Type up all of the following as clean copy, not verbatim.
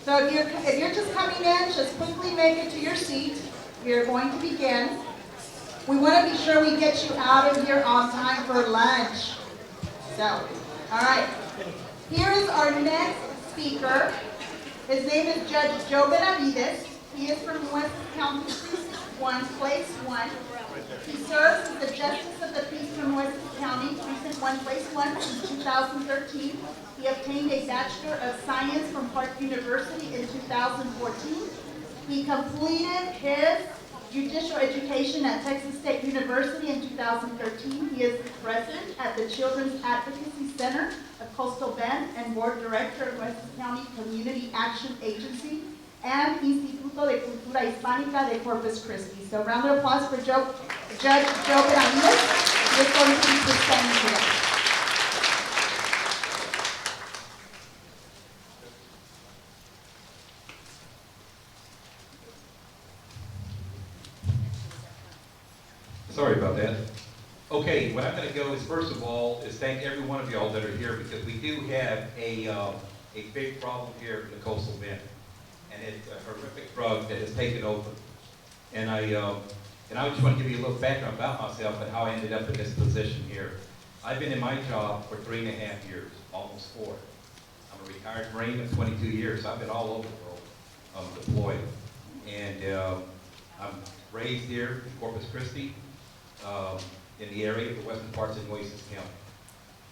So if you're just coming in, just quickly make it to your seat. We are going to begin. We want to be sure we get you out of here on time for lunch. So, all right. Here is our next speaker. His name is Judge Joe Benavides. He is from West County Precinct 1, Place 1. He serves as the Justice of the Peace from West County Precinct 1, Place 1 since 2013. He obtained a Bachelor of Science from Park University in 2014. He completed his judicial education at Texas State University in 2013. He is present at the Children's Advocacy Center of Coastal Bend and board director of West County Community Action Agency and Instituto de Cultura Hispánica de Corpus Christi. So round of applause for Judge Joe Benavides, who is going to be presenting today. Sorry about that. Okay, what I'm going to go is, first of all, is thank every one of y'all that are here, because we do have a big problem here in the Coastal Bend, and it's a horrific drug that has taken over. And I just want to give you a little background about myself and how I ended up in this position here. I've been in my job for 3.5 years, almost 4. I'm a retired Marine of 22 years. I've been all over the world deployed. And I'm raised here in Corpus Christi, in the area of the western parts of Nueces County.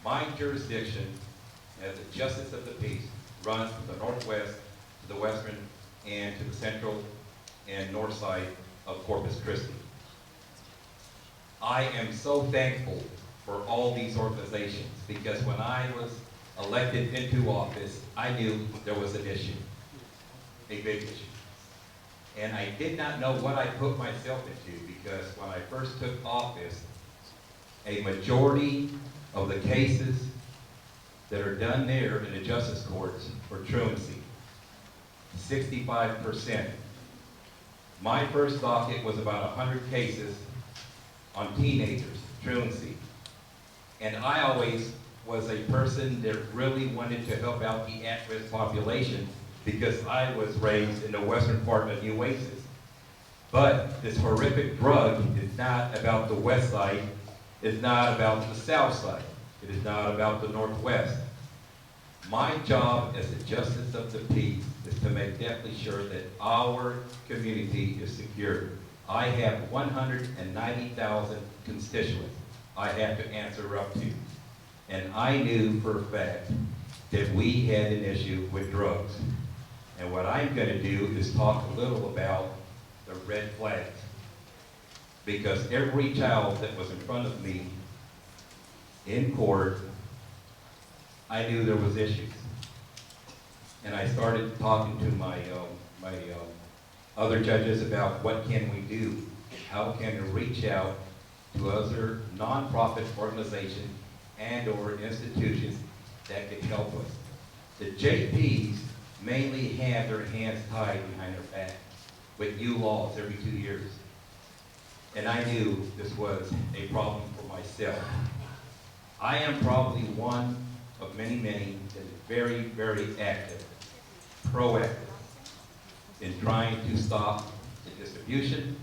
My jurisdiction as the Justice of the Peace runs from the northwest to the western and to the central and north side of Corpus Christi. I am so thankful for all these organizations, because when I was elected into office, I knew there was an issue, a big issue. And I did not know what I put myself into, because when I first took office, a majority of the cases that are done there in the justice courts were truancy, 65%. My first docket was about 100 cases on teenagers, truancy. And I always was a person that really wanted to help out the at-risk population, because I was raised in the western part of Nueces. But this horrific drug is not about the west side, it's not about the south side, it is not about the northwest. My job as the Justice of the Peace is to make definitely sure that our community is secure. I have 190,000 constituents I have to answer up to. And I knew for a fact that we had an issue with drugs. And what I'm going to do is talk a little about the red flags. Because every child that was in front of me in court, I knew there was issues. And I started talking to my other judges about what can we do? How can we reach out to other nonprofit organizations and or institutions that can help us? The JPs mainly have their hands tied behind their back with new laws every 2 years. And I knew this was a problem for myself. I am probably one of many that is very, very active, proactive in trying to stop the distribution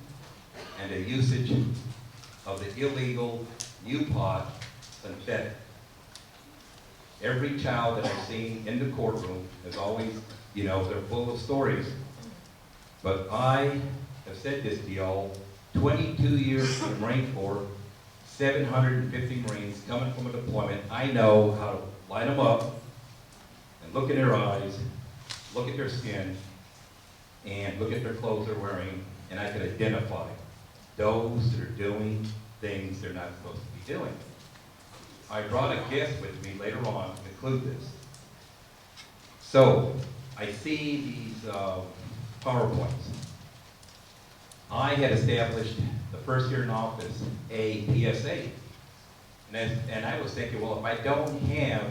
and the usage of the illegal new pot, synthetic. Every child that I've seen in the courtroom is always, they're full of stories. But I have said this to y'all, 22 years in the Marine Corps, 750 Marines coming from a deployment. I know how to line them up and look in their eyes, look at their skin, and look at their clothes they're wearing, and I can identify those that are doing things they're not supposed to be doing. I brought a guest with me later on to conclude this. So, I see these PowerPoints. I had established the first year in office a PSA. And I was thinking, well, if I don't have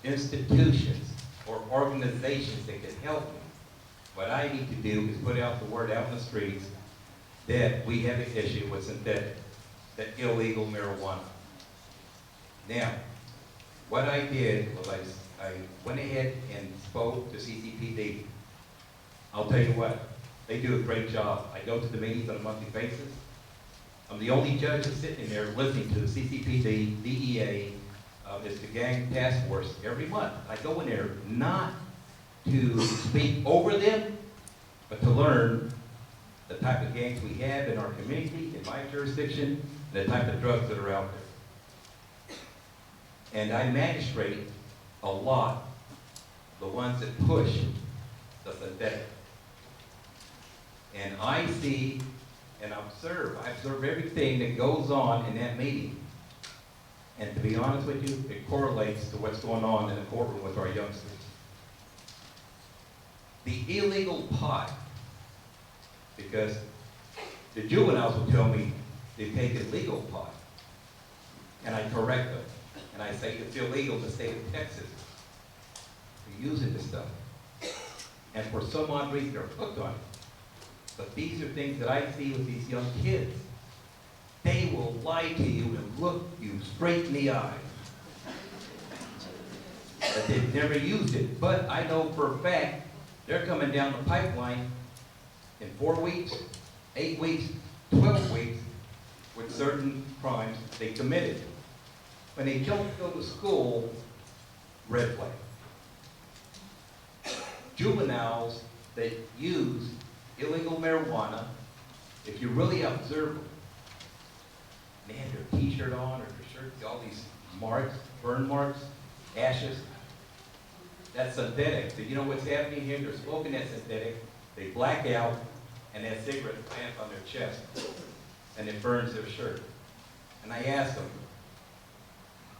institutions or organizations that can help me, what I need to do is put out the word out in the streets that we have an issue with synthetic, that illegal marijuana. Now, what I did was I went ahead and spoke to CCPD. I'll tell you what, they do a great job. I go to the meetings on a monthly basis. I'm the only judge that's sitting in there listening to the CCPD, DEA, it's the gang task force every month. I go in there not to speak over them, but to learn the type of gangs we have in our community, in my jurisdiction, and the type of drugs that are out there. And I magistrate a lot the ones that push the synthetic. And I see and observe. I observe everything that goes on in that meeting. And to be honest with you, it correlates to what's going on in the courtroom with our youngsters. The illegal pot, because the juveniles will tell me they take illegal pot, and I correct them. And I say it's illegal in the state of Texas. They're using this stuff. And for some odd reason, they're hooked on it. But these are things that I see with these young kids. They will lie to you and look you straight in the eye. That they've never used it. But I know for a fact, they're coming down the pipeline in 4 weeks, 8 weeks, 12 weeks with certain crimes they committed. When they don't go to school, red flag. Juveniles that use illegal marijuana, if you really observe them, they have their t-shirt on or their shirt, all these marks, burn marks, ashes. That's synthetic. So you know what's happening here? They're smoking that synthetic, they black out, and that cigarette lands on their chest, and it burns their shirt. And I ask them,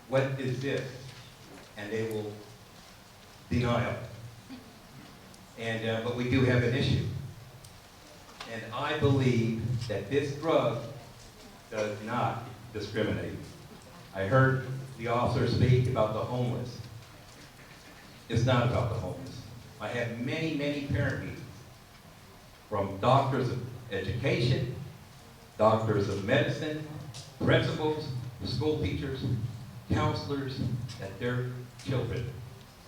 what is this? And they will deny it. And, but we do have an issue. And I believe that this drug does not discriminate. I heard the officer speak about the homeless. It's not about the homeless. I have many, many parent meetings from doctors of education, doctors of medicine, principals, school teachers, counselors, that their children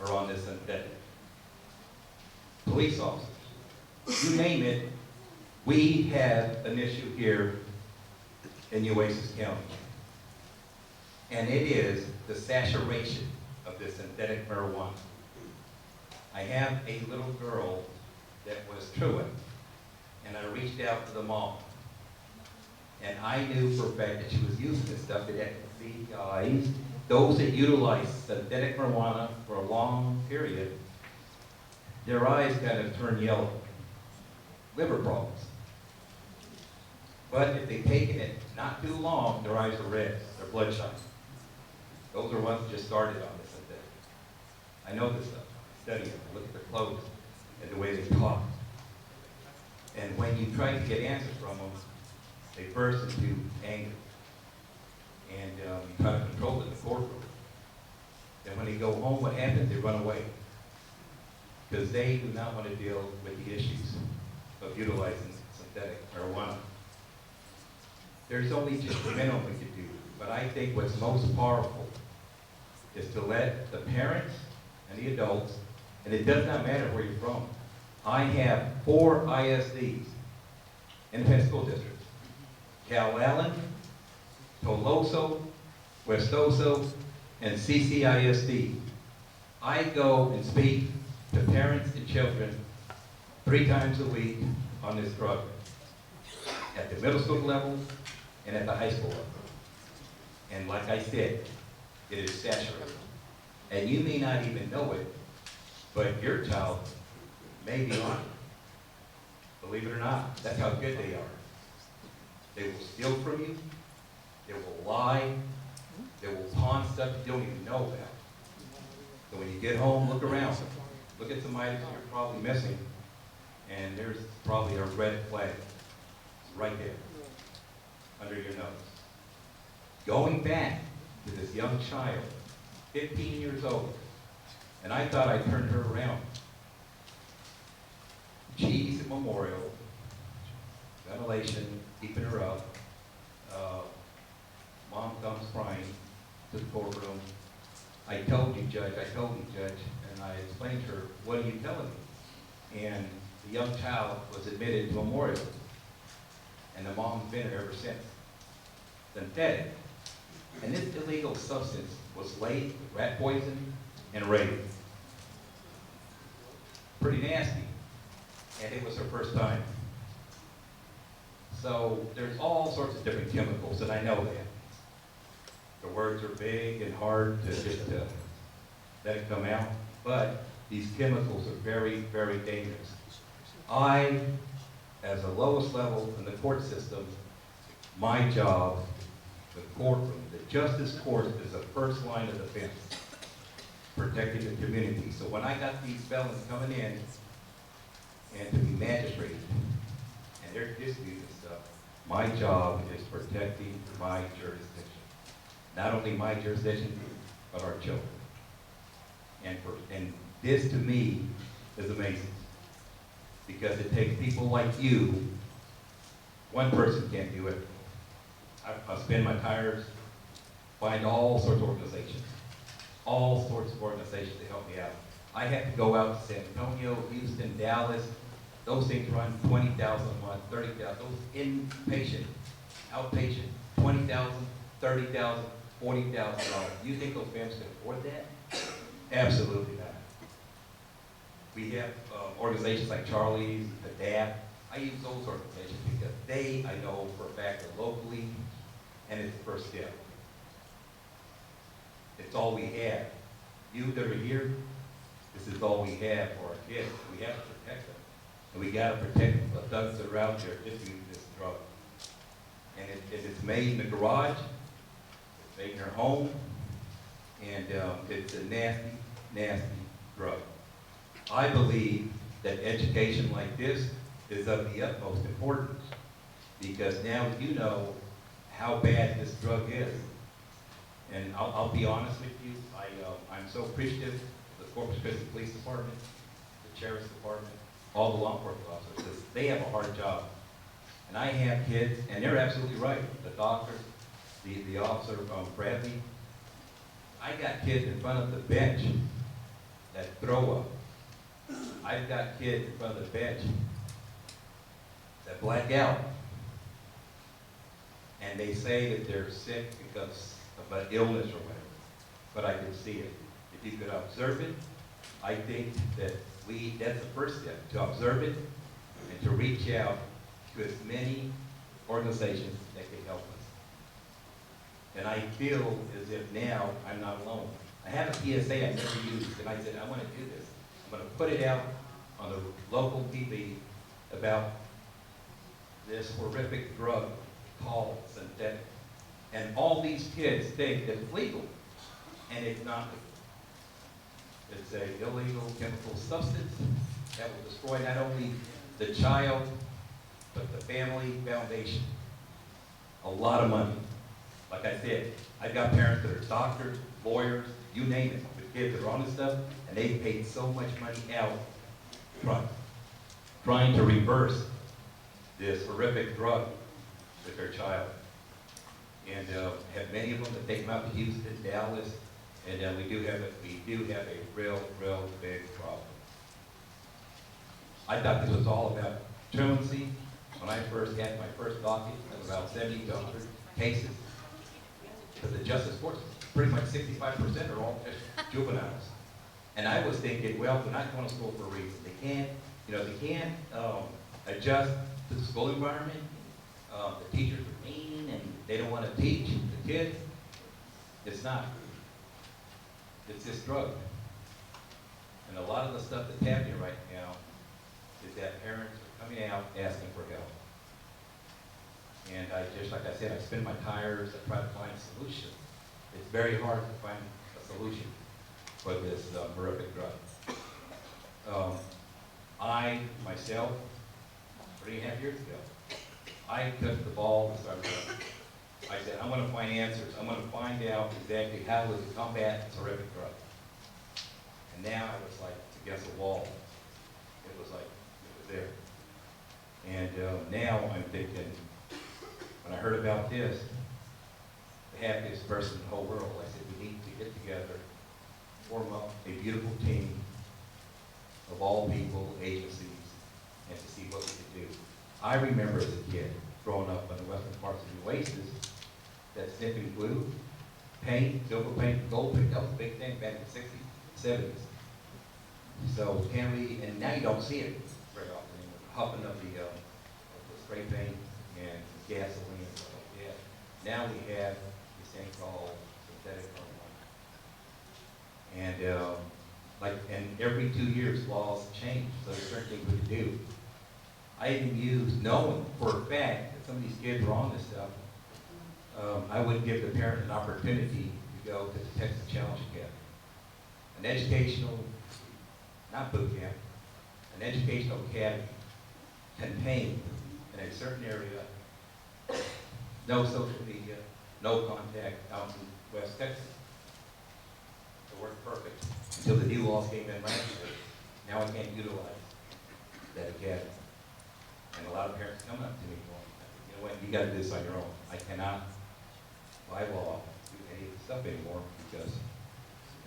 are on this synthetic. Police officers, you name it, we have an issue here in Nueces County. And it is the saturation of this synthetic marijuana. I have a little girl that was truant, and I reached out to the mom. And I knew for a fact that she was using this stuff. It had the eyes. Those that utilize synthetic marijuana for a long period, their eyes kind of turn yellow. Liver problems. But if they've taken it not too long, their eyes are red, they're bloodshot. Those are ones that just started on this synthetic. I know this stuff. I study it. I look at their clothes and the way they talk. And when you try to get answers from them, they burst into anger. And you try to control it in the courtroom. And when they go home, what happens? They run away. Because they do not want to deal with the issues of utilizing synthetic marijuana. There's only just a minimum we can do. But I think what's most powerful is to let the parents and the adults, and it does not matter where you're from. I have 4 ISDs, independent school districts. Cal Allen, Toloso, Westoso, and CCISD. I go and speak to parents and children 3 times a week on this drug. At the middle school level and at the high school level. And like I said, it is saturated. And you may not even know it, but your child may be on it. Believe it or not, that's how good they are. They will steal from you, they will lie, they will pawn stuff you don't even know about. So when you get home, look around. Look at some items you're probably missing, and there's probably a red flag right there, under your nose. Going back to this young child, 15 years old, and I thought I turned her around. Cheese at Memorial, ventilation, keeping her up. Mom comes crying to the courtroom. I told you, Judge, and I explained to her, what are you telling me? And the young child was admitted to Memorial, and the mom's been there ever since. Synthetic. And this illegal substance was laced with rat poison and rabies. Pretty nasty. And it was her first time. So there's all sorts of different chemicals, and I know that. The words are big and hard to just let it come out, but these chemicals are very, very dangerous. I, as the lowest level in the court system, my job, the courtroom, the justice court is the first line of defense, protecting the community. So when I got these felons coming in and to be magistrated, and they're disputing stuff, my job is protecting my jurisdiction. Not only my jurisdiction, but our children. And this to me is amazing, because it takes people like you. One person can't do it. I spin my tires, find all sorts of organizations to help me out. I have to go out to San Antonio, Houston, Dallas. Those things run $20,000 a month, $30,000. Those inpatient, outpatient, $20,000, $30,000, $40,000. You think those families can afford that? Absolutely not. We have organizations like Charlie's, the DAP. I use those organizations because they, I know for a fact, are locally, and it's the first step. It's all we have. You that are here, this is all we have for our kids. We have to protect them. And we got to protect the thugs that are out there distributing this drug. And it's made in the garage, it's made in their home, and it's a nasty, nasty drug. I believe that education like this is of the utmost importance, because now you know how bad this drug is. And I'll be honest with you, I'm so appreciative of the Corpus Christi Police Department, the Sheriff's Department, all the law enforcement officers, because they have a hard job. And I have kids, and they're absolutely right. The doctor, the officer Bradley, I got kids in front of the bench that throw up. I've got kids in front of the bench that black out. And they say that they're sick because of an illness or whatever. But I can see it. If you could observe it, I think that that's the first step, to observe it and to reach out to as many organizations that can help us. And I feel as if now I'm not alone. I have a PSA I never used, and I said, I want to do this. I'm going to put it out on the local TV about this horrific drug called synthetic. And all these kids think that it's legal, and it's not legal. It's an illegal chemical substance that will destroy not only the child, but the family foundation. A lot of money. Like I said, I've got parents that are doctors, lawyers, you name it, with kids that are on this stuff, and they've paid so much money out front, trying to reverse this horrific drug with their child. And have many of them that take them out to Houston, Dallas, and we do have a real big problem. I thought this was all about truancy. When I first had my first docket of about 70 to 100 cases, because the justice courts, pretty much 65% are all just juveniles. And I was thinking, well, they're not going to school for a reason. They can't adjust to the school environment. The teachers are mean and they don't want to teach the kids. It's not. It's this drug. And a lot of the stuff that's happening right now is that parents are coming out asking for help. And like I said, I spin my tires, I try to find a solution. It's very hard to find a solution for this horrific drug. I, myself, 3.5 years ago, I took the ball and started running. I said, I'm going to find answers. I'm going to find out exactly how to combat this horrific drug. And now I was like against the wall. It was there. And now I'm thinking, when I heard about this, the happiest person in the whole world, I said, we need to get together, form up a beautiful team of all people, agencies, and to see what we could do. I remember as a kid, growing up in the western parts of the Oasis, that sniffing glue, paint, silver paint, gold paint, that was a big thing back in the 60s, 70s. So can we, and now you don't see it very often anymore, huffing of the spray paint and gasoline and stuff like that. Now we have this thing called synthetic drug. And every 2 years laws change, so there's certain things we can do. I even use, knowing for a fact that some of these kids are on this stuff, I would give the parent an opportunity to go to the Texas Challenge Academy. An educational, not boot camp, an educational academy contained in a certain area, no social media, no contact out in West Texas. It worked perfect until the new laws came in last year. Now I can't utilize that academy. And a lot of parents coming up to me going, you know what, you got to do this on your own. I cannot, by law, do any of this stuff anymore because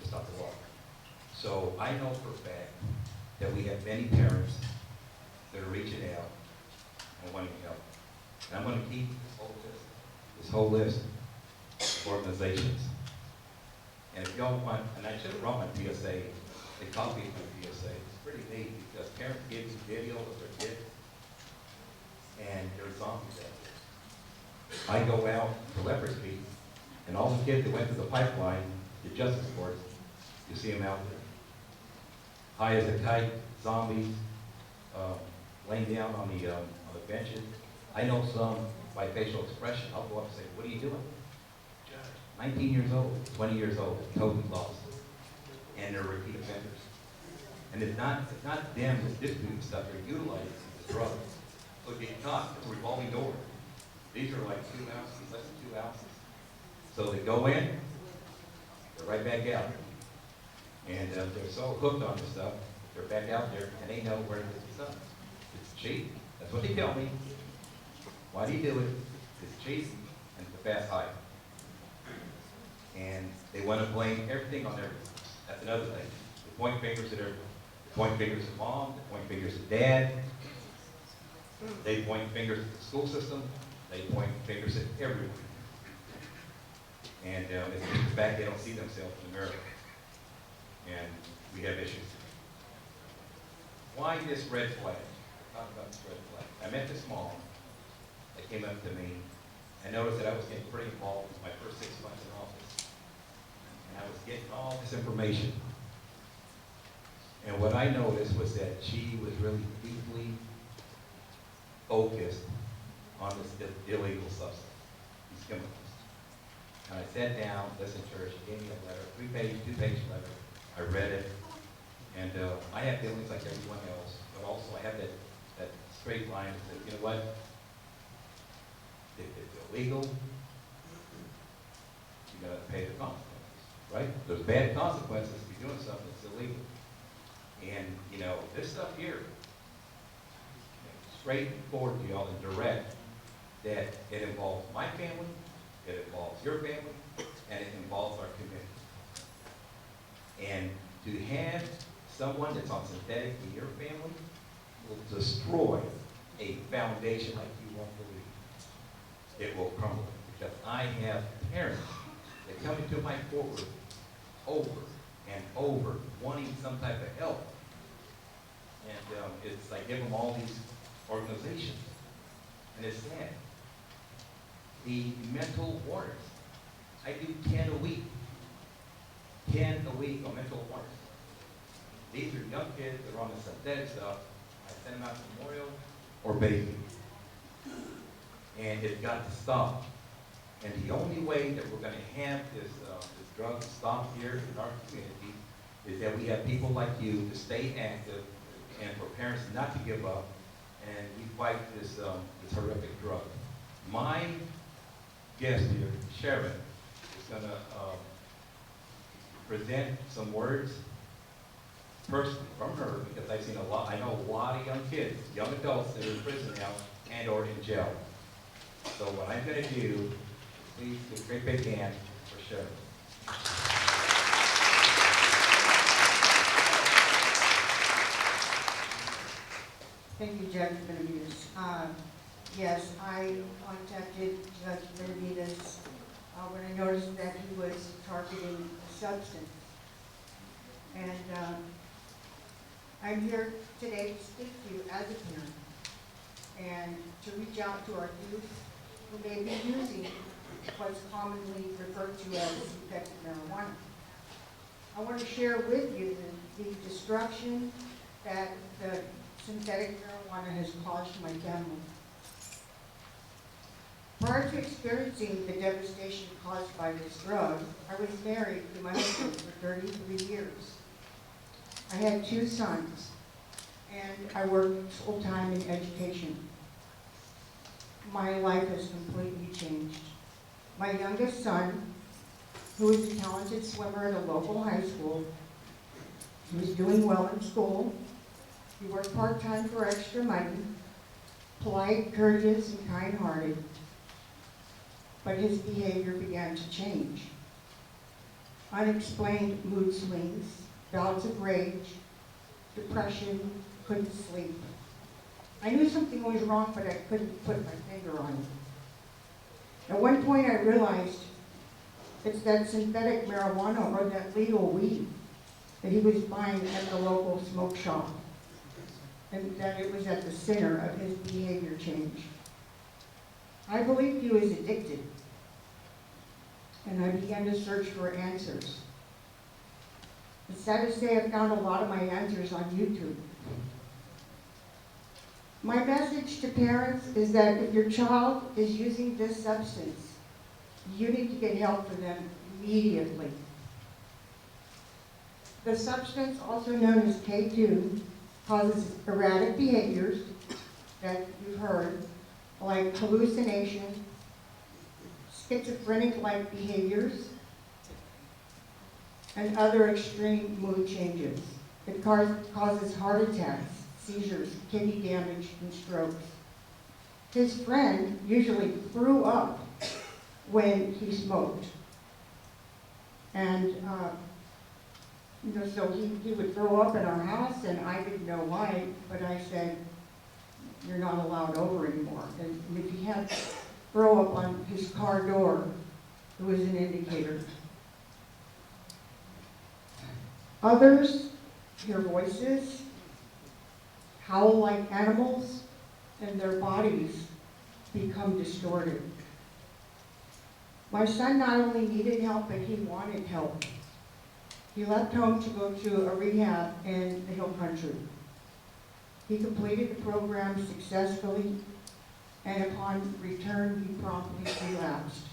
it's not the law. So I know for a fact that we have many parents that are reaching out and wanting help. And I'm going to keep this whole list of organizations. And if y'all want, and I should have brought my PSA, a copy of my PSA. It's pretty neat because parents give me video of their kids and there's zombies out there. I go out to leprosy, and all the kids that went through the pipeline, the justice courts, you see them out there. High as a kite, zombies, laying down on the benches. I know some by facial expression. I'll go up and say, "What are you doing?" Judge, 19 years old, 20 years old, totally lost, and they're repeat offenders. And it's not them that's distributing stuff. They're utilizing the drugs. So get caught. It's a revolving door. These are like 2 ounces, less than 2 ounces. So they go in, they're right back out. And they're so hooked on this stuff, they're back out there, and they know where to get the stuff. It's cheap. That's what they tell me. Why do you do it? It's cheap, and it's a fast high. And they want to blame everything on everything. That's another thing. They point fingers at everyone. They point fingers at mom, they point fingers at dad. They point fingers at the school system. They point fingers at everyone. And it's just the fact they don't see themselves in the mirror. And we have issues. Why this red flag? Talk about this red flag. I met this mom that came up to me and noticed that I was getting pretty involved in my first 6 months in office. And I was getting all this information. And what I noticed was that she was really deeply focused on this illegal substance, these chemicals. And I sat down, listened to her, she gave me a letter, 3-page, 2-page letter. I read it, and I have feelings like everyone else, but also I have that straight line that says, you know what, if it's illegal, you gotta pay the consequences, right? There's bad consequences if you're doing something that's illegal. And, you know, this stuff here, straightforward to y'all and direct, that it involves my family, it involves your family, and it involves our community. And to have someone that's on synthetic in your family will destroy a foundation like you won't believe. It will crumble. Because I have parents that come into my courtroom over and over wanting some type of help. And it's like give them all these organizations. And it's sad. The mental warnings. I do 10 a week. 10 a week on mental warnings. These are young kids that are on the synthetic stuff. I send them out to Memorial or Baby. And it's got to stop. And the only way that we're going to have this drug stop here in our community is that we have people like you to stay active and for parents not to give up, and we fight this horrific drug. My guest here, Sharon, is going to present some words personally from her, because I've seen I know a lot of young kids, young adults that are in prison now and or in jail. So what I'm going to do, please give a great big hand for Sharon. Thank you, Judge Benavides. Yes, I contacted Judge Benavides when I noticed that he was targeting a substance. And I'm here today to speak to you as a parent and to reach out to our youth who may be using what's commonly referred to as synthetic marijuana. I want to share with you the destruction that the synthetic marijuana has caused my family. Prior to experiencing the devastation caused by this drug, I was married to my husband for 33 years. I had 2 sons, and I worked full-time in education. My life has completely changed. My youngest son, who is a talented swimmer at a local high school, he was doing well in school. He worked part-time for extra money, polite, courteous, and kind-hearted. But his behavior began to change. Unexplained mood swings, bouts of rage, depression, couldn't sleep. I knew something was wrong, but I couldn't put my finger on it. At one point I realized it's that synthetic marijuana or that legal weed that he was buying at the local smoke shop, and that it was at the center of his behavior change. I believed he was addicted, and I began to search for answers. It's sad to say I found a lot of my answers on YouTube. My message to parents is that if your child is using this substance, you need to get help for them immediately. The substance, also known as K2, causes erratic behaviors that you've heard, like hallucination, schizophrenic-like behaviors, and other extreme mood changes. It causes heart attacks, seizures, kidney damage, and strokes. His friend usually threw up when he smoked. And so he would throw up in our house, and I didn't know why, but I said, "You're not allowed over anymore." And if he had throw up on his car door, it was an indicator. Others hear voices, howl like animals, and their bodies become distorted. My son not only needed help, but he wanted help. He left home to go to a rehab in the Hill Country. He completed the program successfully, and upon return, he promptly relapsed.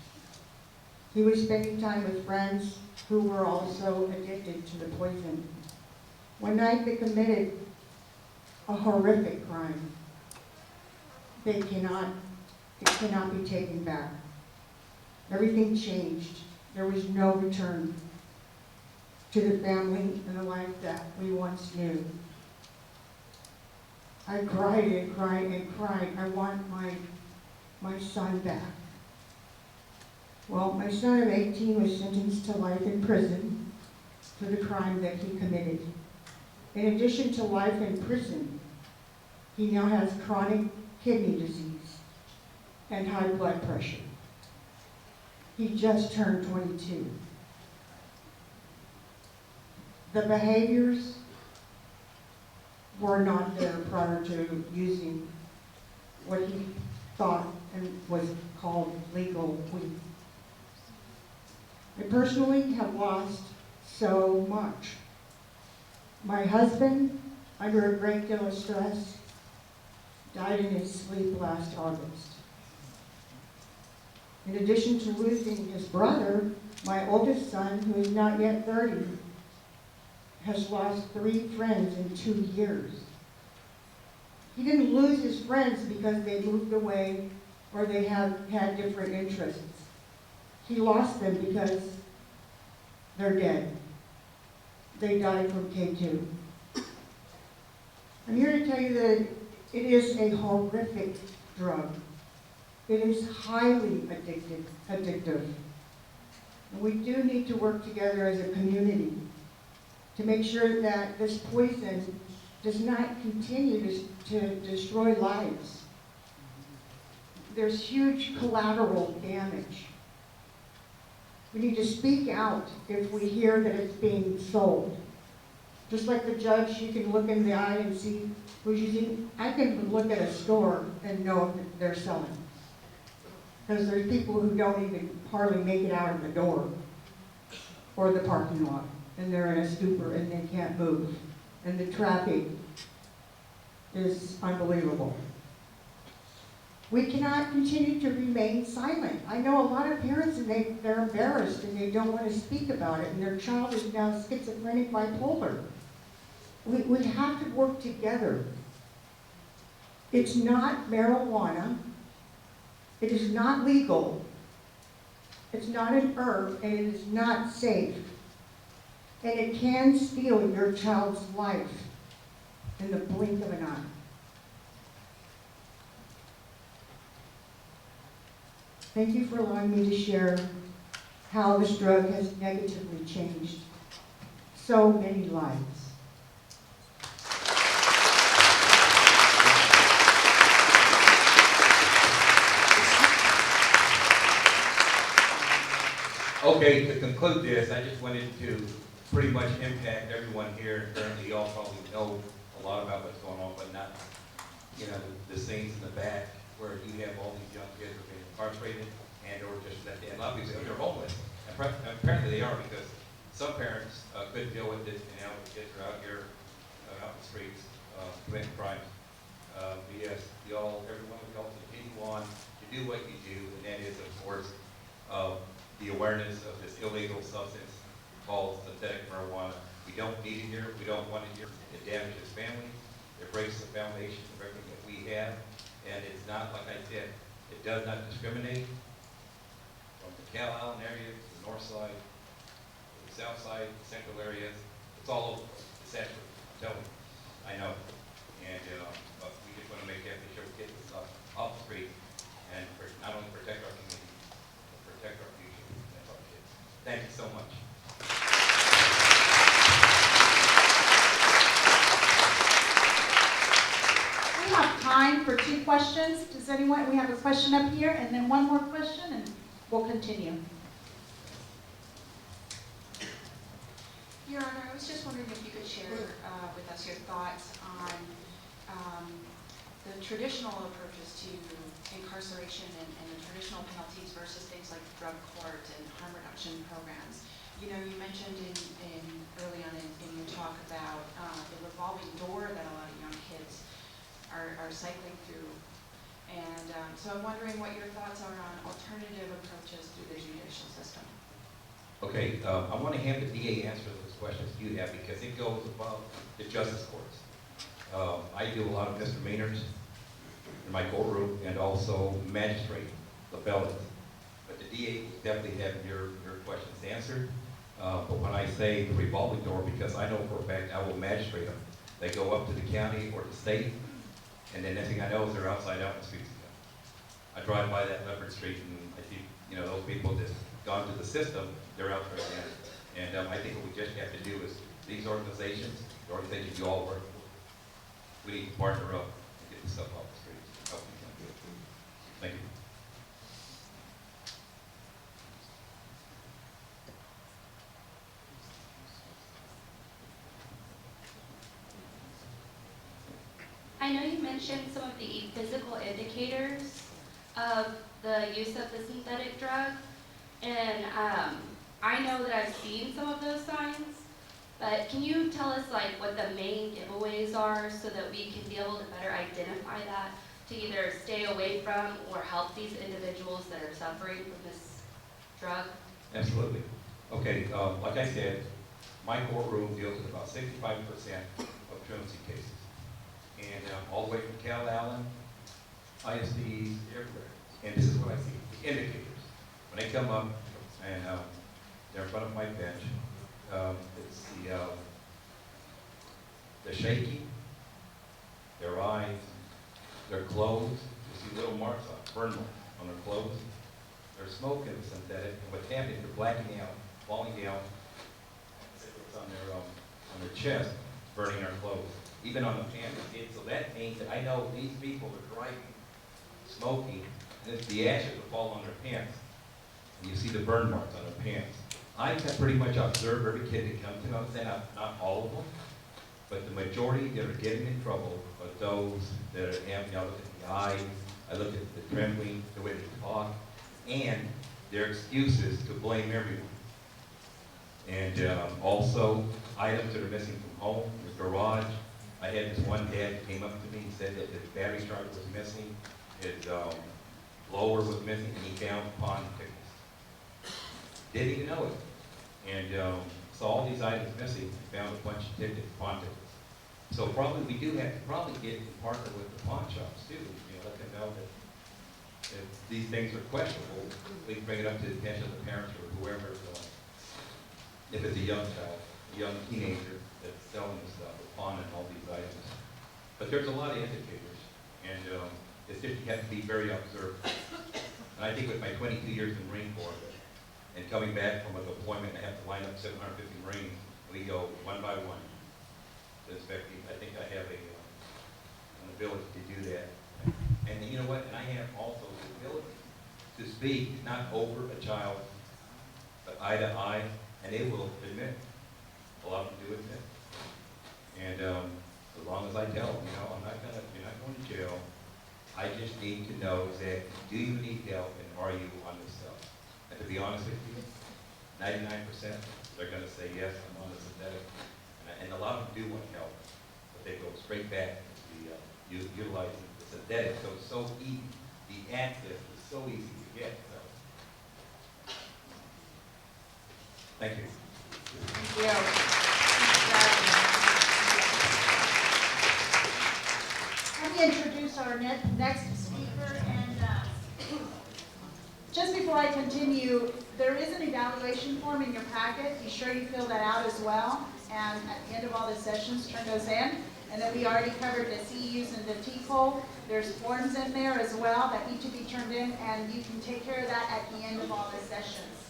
He was spending time with friends who were also addicted to the poison. One night they committed a horrific crime. It cannot be taken back. Everything changed. There was no return to the family and the life that we once knew. I cried and cried and cried. I want my son back. Well, my son of 18 was sentenced to life in prison for the crime that he committed. In addition to life in prison, he now has chronic kidney disease and high blood pressure. He just turned 22. The behaviors were not there prior to using what he thought and was called legal weed. I personally have lost so much. My husband, under a great deal of stress, died in his sleep last August. In addition to losing his brother, my oldest son, who is not yet 30, has lost 3 friends in 2 years. He didn't lose his friends because they moved away or they have had different interests. He lost them because they're dead. They died from K2. I'm here to tell you that it is a horrific drug. It is highly addictive. And we do need to work together as a community to make sure that this poison does not continue to destroy lives. There's huge collateral damage. We need to speak out if we hear that it's being sold. Just like the judge, you can look in the eye and see who's using. I can look at a store and know that they're selling. Because there's people who don't even hardly make it out of the door or the parking lot. And they're in a stupor and they can't move. And the traffic is unbelievable. We cannot continue to remain silent. I know a lot of parents and they're embarrassed and they don't want to speak about it, and their child is now schizophrenic, bipolar. We have to work together. It's not marijuana. It is not legal. It's not an herb, and it is not safe. And it can steal your child's life in the blink of an eye. Thank you for allowing me to share how this drug has negatively changed so many lives. Okay, to conclude this, I just wanted to pretty much impact everyone here. Currently, you all probably know a lot about what's going on, but not, the scenes in the back where you have all these young kids who are being incarcerated and or just let them, obviously they're homeless. And apparently they are, because some parents couldn't deal with it, and now the kids are out here, out in the streets, committing crimes. Yes, every one of y'all continue on to do what you do, and that is, of course, the awareness of this illegal substance called synthetic marijuana. We don't need it here. We don't want it here. It damages families. It breaks the foundation of everything that we have. And it's not, like I said, it does not discriminate from the Cal Island area to the north side, to the south side, the central areas. It's all over. It's actually, I'm telling you, I know. And but we just want to make sure we get this stuff off the street and not only protect our community, but protect our future. That's our kids. Thank you so much. We have time for 2 questions. Does anyone, we have a question up here and then one more question and we'll continue. Your Honor, I was just wondering if you could share with us your thoughts on the traditional approaches to incarceration and the traditional penalties versus things like drug court and harm reduction programs. You mentioned early on in your talk about the revolving door that a lot of young kids are cycling through. And so I'm wondering what your thoughts are on alternative approaches through the judicial system. Okay, I want to have the DA answer those questions you have, because it goes above the justice courts. I do a lot of misdemeanors in my courtroom and also magistrate, the felons. But the DA will definitely have your questions answered. But when I say the revolving door, because I know for a fact I will magistrate them. They go up to the county or the state, and then next thing I know is they're outside out in the streets again. I drive by that Leopard Street and I see, those people that's gone through the system, they're out there again. And I think what we just have to do is, these organizations, the organizations you all work for, we need to partner up and get this stuff off the streets. Help we can do it. Thank you. I know you mentioned some of the physical indicators of the use of the synthetic drug, and I know that I've seen some of those signs, but can you tell us what the main giveaways are so that we can be able to better identify that to either stay away from or help these individuals that are suffering from this drug? Absolutely. Okay, like I said, my courtroom deals with about 65% of truancy cases. And all the way from Cal Allen, ISDs, everywhere. And this is what I see, the indicators. When they come up and they're in front of my bench, it's the shaky, their eyes, their clothes. You see little marks burn marks on their clothes. They're smoking synthetic, and what's happening, they're blacking out, falling down. It's on their chest, burning their clothes. even on the pants. So that means that I know these people are driving, smoking, and it's the ashes that fall on their pants. And you see the burn marks on their pants. I can pretty much observe every kid that comes to me. I'm saying not all of them, but the majority that are getting in trouble are those that are having, I look at the eyes, I look at the trembling, the way they talk, and their excuses to blame everyone. And also, items that are missing from home, the garage. I had this one dad that came up to me and said that his battery starter was missing, his blower was missing, and he found pond tickets. Didn't even know it. And saw all these items missing and found a bunch of tickets, pond tickets. So probably we do have to probably get in partner with the pawn shops too. Let them know that if these things are questionable, we can bring it up to the attention of the parents or whoever. If it's a young child, a young teenager that's selling this stuff, or pawning all these items. But there's a lot of indicators, and it's just you have to be very observant. And I think with my 22 years in the Marine Corps, and coming back from a deployment, I have to line up 750 Marines. We go one by one to inspect these. I think I have an ability to do that. And you know what? And I have also the ability to speak, not over a child, but eye to eye, and they will admit. A lot of them do admit. And as long as I tell them, you're not going to jail. I just need to know that do you need help and are you on this stuff? And to be honest with you, 99% they're going to say yes, I'm on the synthetic. And a lot of them do want help, but they go straight back to utilizing the synthetic. So it's so easy. The access is so easy to get. So. Thank you. Thank you. Let me introduce our next speaker, and just before I continue, there is an evaluation form in your packet. Be sure you fill that out as well, and at the end of all the sessions, turn those in. And then we already covered the CEUs and the TCOL. There's forms in there as well that need to be turned in, and you can take care of that at the end of all the sessions.